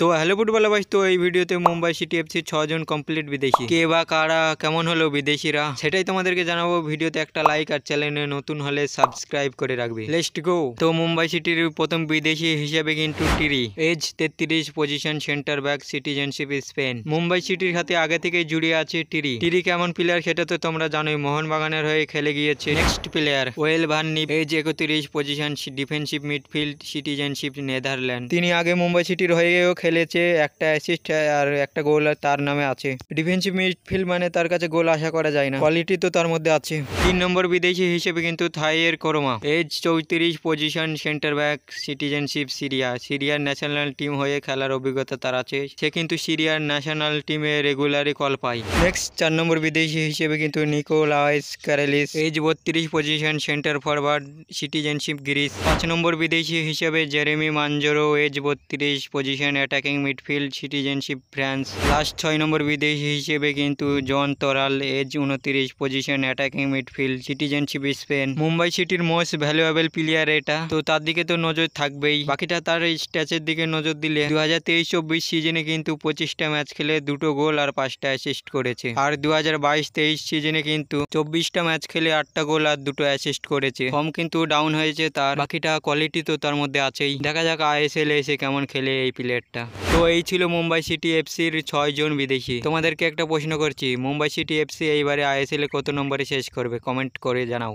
তো hello football ভাই, তো এই ভিডিওতে মুম্বাই সিটি এফসি 6 জন কমপ্লিট বিদেশি। কে বা কারা, কেমন হলো বিদেশিরা, সেটাই তোমাদেরকে জানাবো। ভিডিওতে একটা লাইক আর চ্যানেলে নতুন হলে সাবস্ক্রাইব করে রাখবে। Let's go. তো মুম্বাই সিটির প্রথম বিদেশি হিসেবে কিন্তু Tiri, age 33, position centre back, citizenship Spain. Mumbai সিটির সাথে আগে থেকেই জুড়ে আছে টিরি। টিরি কেমন প্লেয়ার সেটা তো তোমরা জানোই, মোহনবাগানের হয়ে খেলে গিয়েছে। Next player Yoell van Nieff, age 31, position defensive midfield, citizenship Netherland. তিনি আগে মুম্বাই সিটির হয়েও খেলেছে, একটা অ্যাসিস্ট আর একটা গোল তার নামে আছে। ডিফেন্সিভ মিডফিল্ড মানে তার কাছে গোল আশা করা যায় না, কোয়ালিটি তো তার মধ্যে আছে। 3 নম্বর বিদেশি হিসেবে কিন্তু Thaer Krouma, age 34, position centre back, citizenship Syria. সিরিয়ার ন্যাশনাল টিম হয়ে খেলার অভিজ্ঞতা তার আছে, সে কিন্তু সিরিয়ার ন্যাশনাল টিমে রেগুলারই কল পায়। নেক্সট 4 নম্বর বিদেশি হিসেবে কিন্তু Nikolaos Karelis, age 32, position centre forward, citizenship Greece. 5 number বিদেশি হিসেবে Jeremy Manzorro, age 32, position attacking midfield, citizenship France. Last 6 number বিদেশি হিসেবে কিন্তু Jon Toral, age 29, position attacking midfield, citizenship Spain. Mumbai সিটির মোস্ট ভ্যালুয়েবল প্লেয়ার এটা, তো তার দিকে তো নজর থাকবেই। বাকিটা তার স্ট্যাচের দিকে নজর দিলে 2023-24 সিজনে কিন্তু 25টা ম্যাচ খেলে 2টো গোল আর 5টা অ্যাসিস্ট করেছে। আর 2022-23 সিজনে কিন্তু 24টা ম্যাচ খেলে 8টা গোল আর 2টো অ্যাসিস্ট করেছে। ফর্ম কিন্তু ডাউন হয়েছে তার, বাকিটা কোয়ালিটি তো তার মধ্যে আছেই। দেখা যাক আইএসএল এসে কেমন খেলে এই প্লেয়ারটা। তো এই ছিল মুম্বাই সিটি এফসির 6 জন বিদেশি। তোমাদেরকে একটা প্রশ্ন করছি, মুম্বাই সিটি এফসি এইবারে আইএসএল এ কত নম্বরে শেষ করবে? কমেন্ট করে জানাও।